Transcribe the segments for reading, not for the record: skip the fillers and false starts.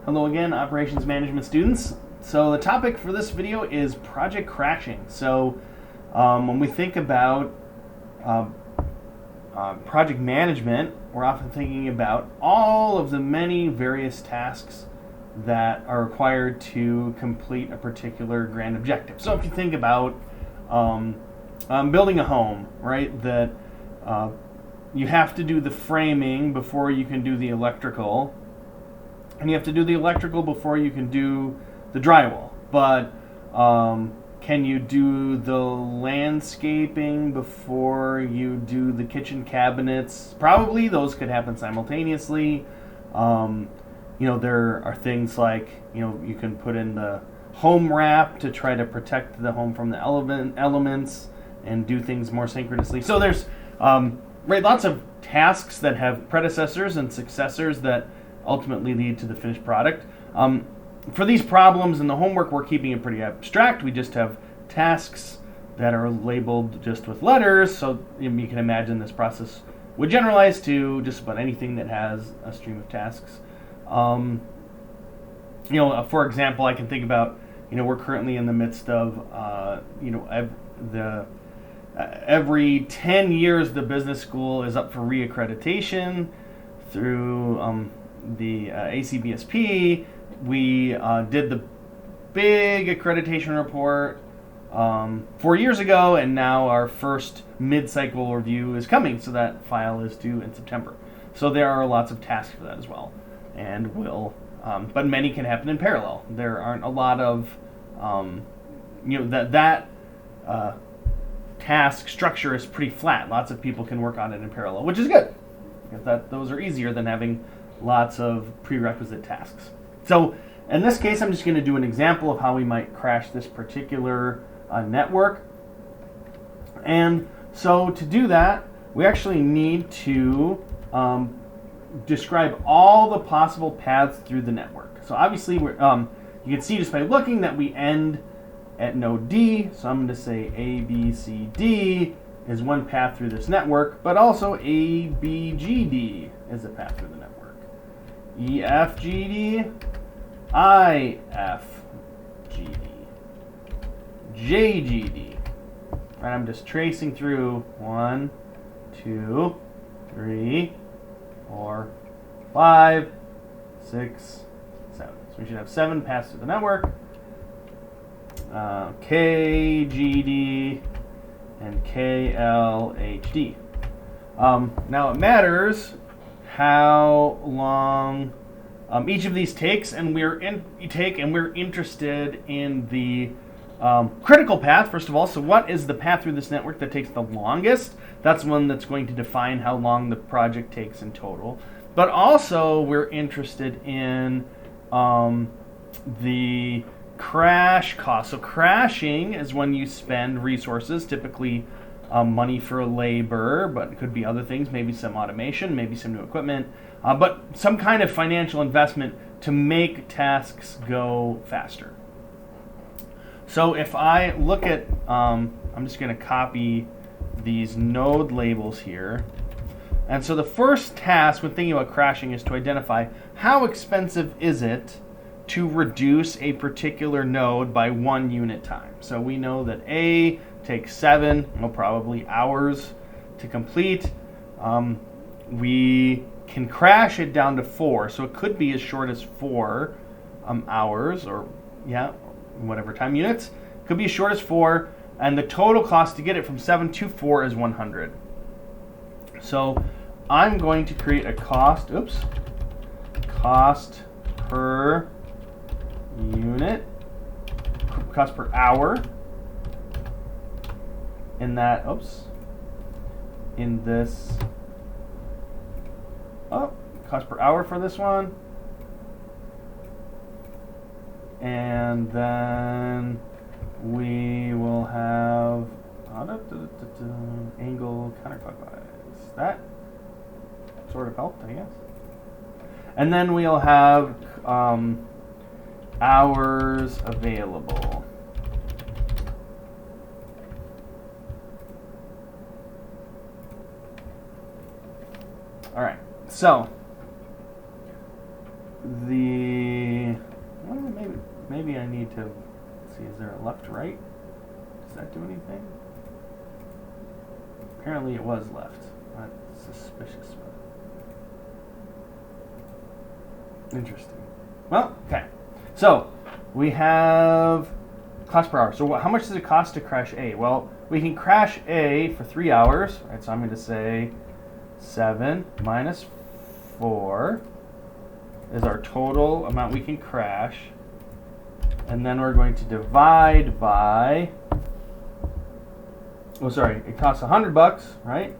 Hello again, operations management students. So the topic for this video is project crashing. So when we think about project management, we're often thinking about all of the many various tasks that are required to complete a particular grand objective. So if you think about building a home, right, that you have to do the framing before you can do the electrical, and you have to do the electrical before you can do the drywall. But can you do the landscaping before you do the kitchen cabinets? Probably those could happen simultaneously. There are things like, you can put in the home wrap to try to protect the home from the elements and do things more synchronously. So there's lots of tasks that have predecessors and successors that ultimately lead to the finished product. For these problems in the homework, we're keeping it pretty abstract. We just have tasks that are labeled just with letters, so you can imagine this process would generalize to just about anything that has a stream of tasks. For example, I can think about, we're currently in the midst of, every 10 years the business school is up for reaccreditation through the ACBSP. We did the big accreditation report 4 years ago, and now our first mid-cycle review is coming, so that file is due in September. So there are lots of tasks for that as well, and but many can happen in parallel. There aren't a lot of that task structure is pretty flat. Lots of people can work on it in parallel, which is good, because those are easier than having lots of prerequisite tasks. So in this case, I'm just going to do an example of how we might crash this particular network. And so to do that, we actually need to describe all the possible paths through the network. So obviously, you can see just by looking that we end at node D. So I'm going to say A, B, C, D is one path through this network, but also A, B, G, D is a path through the network. E, F, G, D, I, F, G, D, J, G, D. And I'm just tracing through 1, 2, 3, 4, 5, 6, 7. So we should have 7 paths through the network. K, G, D, and K, L, H, D. Now it matters how long each of these takes, and we're interested in the critical path, first of all. So what is the path through this network that takes the longest? That's one that's going to define how long the project takes in total. But also we're interested in the crash cost. So crashing is when you spend resources, typically money for labor, but it could be other things, maybe some automation, maybe some new equipment, but some kind of financial investment to make tasks go faster. So if I look at, I'm just going to copy these node labels here. And so the first task when thinking about crashing is to identify how expensive is it to reduce a particular node by 1 unit time. So we know that A takes 7, probably hours to complete. We can crash it down to 4, so it could be as short as 4 hours, or whatever time units. It could be as short as 4, and the total cost to get it from 7 to 4 is 100. So I'm going to create a cost per unit, cost per hour, in this cost per hour for this one, and then we will have angle counterclockwise. That sort of helped, I guess. And then we'll have hours available. All right, so the maybe I need to see, is there a left right? Does that do anything? Apparently it was left. That's suspicious. Interesting. Well, okay. So we have cost per hour. So how much does it cost to crash A? Well, we can crash A for 3 hours. Right, so I'm going to say 7 minus 4 is our total amount we can crash. And then we're going to divide by, oh sorry, it costs $100, right?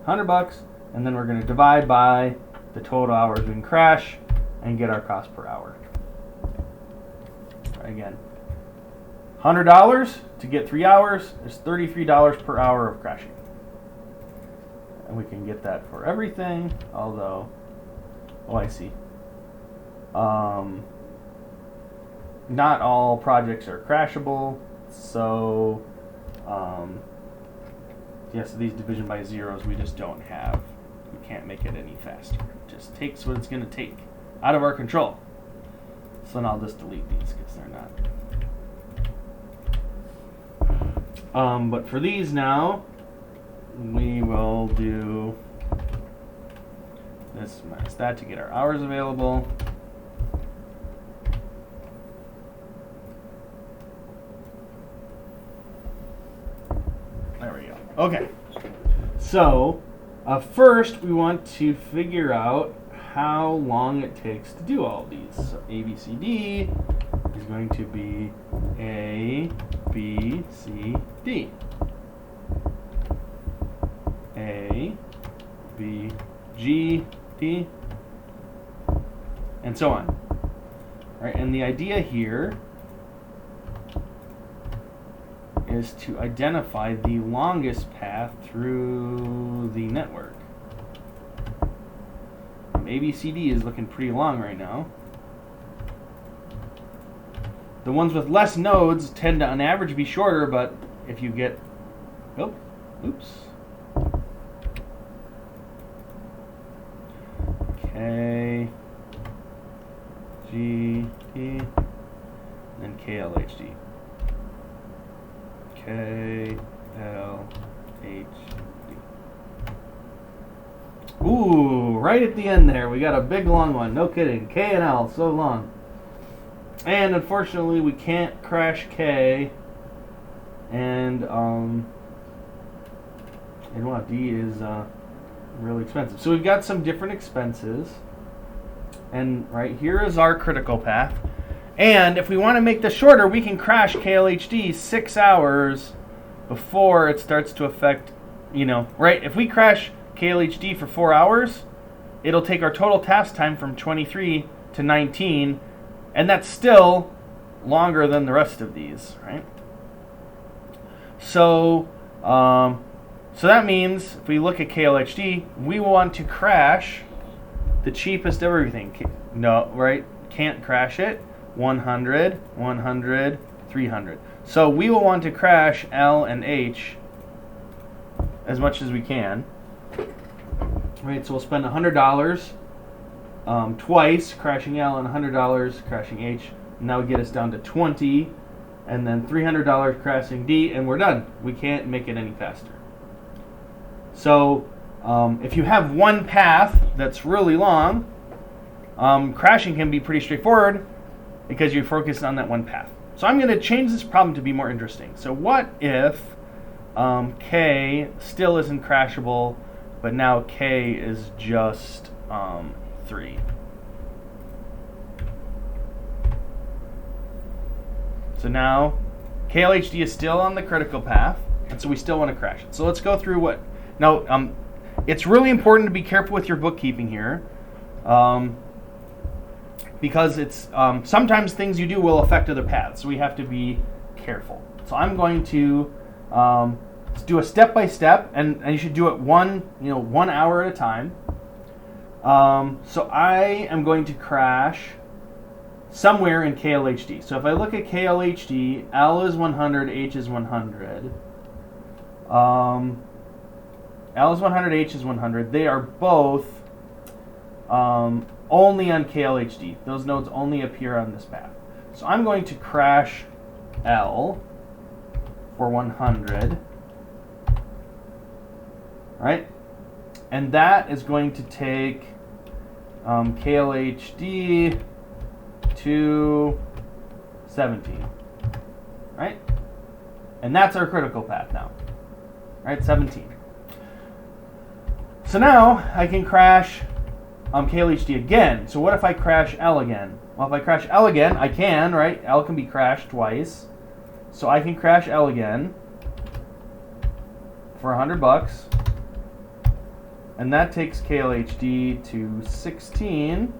$100, and then we're going to divide by the total hours we can crash and get our cost per hour. Again, $100 to get 3 hours is $33 per hour of crashing. And we can get that for everything, although, oh I see. Not all projects are crashable, so yes, these division by zeros we just don't have. We can't make it any faster. It just takes what it's going to take out of our control. So now I'll just delete these because they're not. But for these now, we will do this minus that to get our hours available. There we go. Okay. So first we want to figure out how long it takes to do all these. So A, B, C, D is going to be A, B, C, D. A, B, G, D, and so on. All right, and the idea here is to identify the longest path through the network. ABCD is looking pretty long right now. The ones with less nodes tend to, on average, be shorter, but if you get, K, G, D, and KLHD. K, L, H, D. Ooh, right at the end there, we got a big long one. No kidding. K and L, so long. And unfortunately, we can't crash K. And D is really expensive. So we've got some different expenses. And right here is our critical path. And if we want to make this shorter, we can crash KLHD 6 hours before it starts to affect, right? If we crash KLHD for 4 hours, it'll take our total task time from 23 to 19, and that's still longer than the rest of these, right? So that means if we look at KLHD, we want to crash the cheapest of everything. No, right? Can't crash it. 100, 100, 300. So we will want to crash L and H as much as we can. Right, so we'll spend $100 twice crashing L and $100 crashing H, and that would get us down to 20, and then $300 crashing D, and we're done. We can't make it any faster. So if you have one path that's really long, crashing can be pretty straightforward because you focus on that one path. So I'm going to change this problem to be more interesting. So what if K still isn't crashable, but now K is just 3? So now KLHD is still on the critical path, and so we still want to crash it. So let's go through what. Now, it's really important to be careful with your bookkeeping here, because it's sometimes things you do will affect other paths. So we have to be careful. So I'm going to do a step by step, and you should do it 1 hour at a time. So I am going to crash somewhere in KLHD. So if I look at KLHD, L is 100, H is 100. L is 100, H is 100. They are both only on KLHD. Those nodes only appear on this path. So I'm going to crash L for 100, right? And that is going to take KLHD to 17, right? And that's our critical path now, right? 17. So now I can crash KLHD again. So what if I crash L again? Well, if I crash L again, I can, right? L can be crashed twice. So I can crash L again for $100. And that takes KLHD to 16.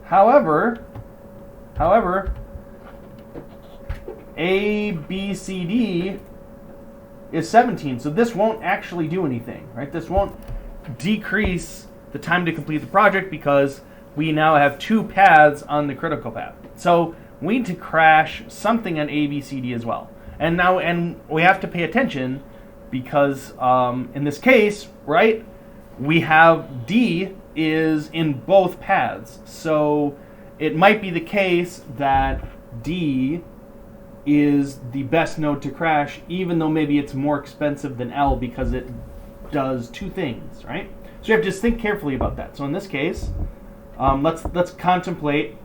However, A, B, C, D is 17. So this won't actually do anything, right? This won't decrease the time to complete the project because we now have two paths on the critical path. So we need to crash something on A, B, C, D as well. And we have to pay attention because in this case, right, we have D is in both paths. So it might be the case that D is the best node to crash, even though maybe it's more expensive than L because it does two things, right? So you have to just think carefully about that. So in this case, let's contemplate.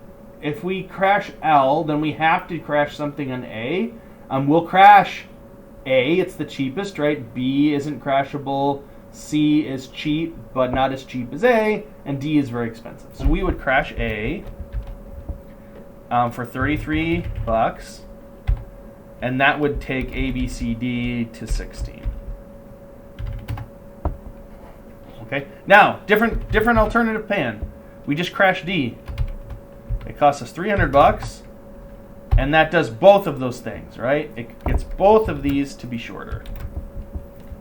If we crash L, then we have to crash something on A. We'll crash A, it's the cheapest, right? B isn't crashable. C is cheap, but not as cheap as A. And D is very expensive. So we would crash A for $33. And that would take A, B, C, D to 16. Okay. Now, different alternative plan. We just crash D. It costs us $300, and that does both of those things, right? It gets both of these to be shorter.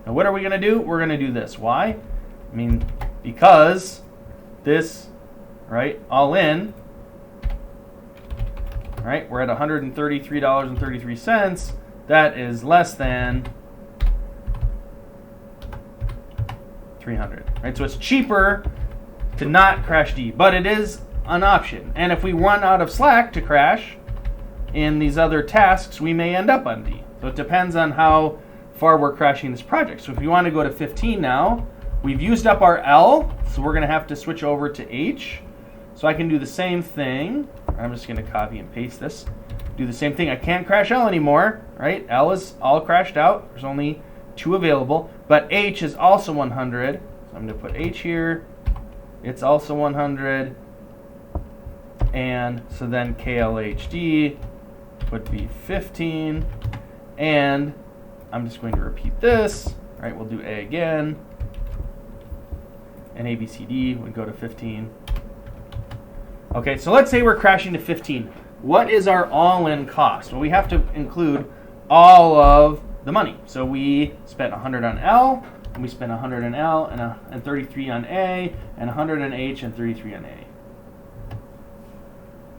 Now, what are we going to do? We're going to do this. Why? I mean, because this, right, all in, right, we're at $133.33. That is less than 300, right? So it's cheaper to not crash D, but it is an option. And if we run out of slack to crash in these other tasks, we may end up on D. So it depends on how far we're crashing this project. So if we want to go to 15 now, we've used up our L, so we're going to have to switch over to H. So I can do the same thing. I'm just going to copy and paste this. Do the same thing. I can't crash L anymore, right? L is all crashed out. There's only 2 available. But H is also 100. So I'm going to put H here. It's also 100. And so then KLHD would be 15. And I'm just going to repeat this. Right? We'll do A again. And ABCD would go to 15. Okay, so let's say we're crashing to 15. What is our all-in cost? Well, we have to include all of the money. So we spent 100 on L, and we spent 100 on L, and 33 on A, and 100 on H, and 33 on A.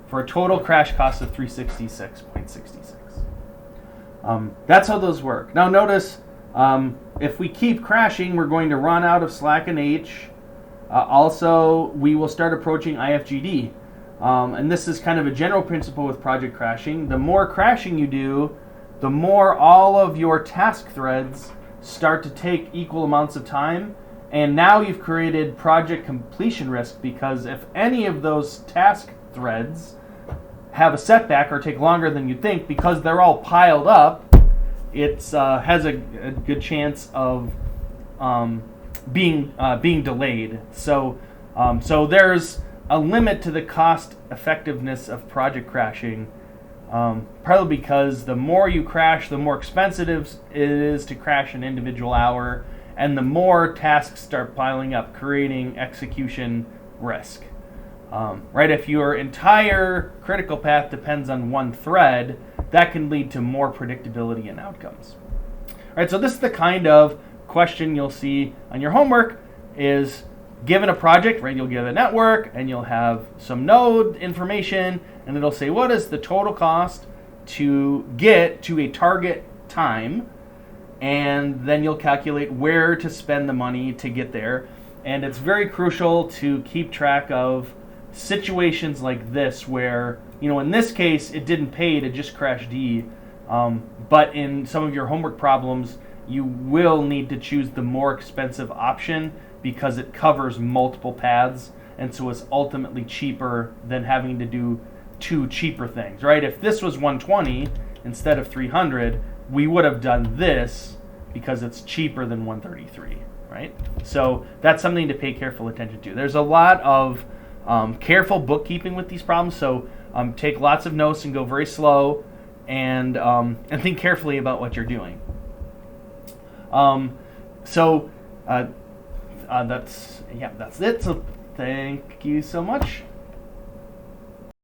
For a total crash cost of 366.66. That's how those work. Now notice, if we keep crashing, we're going to run out of slack in H. Also, we will start approaching IFGD. And this is kind of a general principle with project crashing. The more crashing you do, the more all of your task threads start to take equal amounts of time. And now you've created project completion risk, because if any of those task threads have a setback or take longer than you think because they're all piled up, it has a good chance of being delayed. So there's a limit to the cost effectiveness of project crashing, probably because the more you crash, the more expensive it is to crash an individual hour, and the more tasks start piling up, creating execution risk. Right? If your entire critical path depends on one thread, that can lead to more predictability in outcomes. All right, so this is the kind of question you'll see on your homework. Is given a project, right, you'll give a network and you'll have some node information, and it'll say what is the total cost to get to a target time, and then you'll calculate where to spend the money to get there. And it's very crucial to keep track of situations like this where, in this case, it didn't pay to just crash D, but in some of your homework problems, you will need to choose the more expensive option because it covers multiple paths, and so it's ultimately cheaper than having to do two cheaper things, right? If this was 120 instead of 300, we would have done this because it's cheaper than 133, right? So that's something to pay careful attention to. There's a lot of careful bookkeeping with these problems, so take lots of notes and go very slow, and think carefully about what you're doing. That's it. So thank you so much.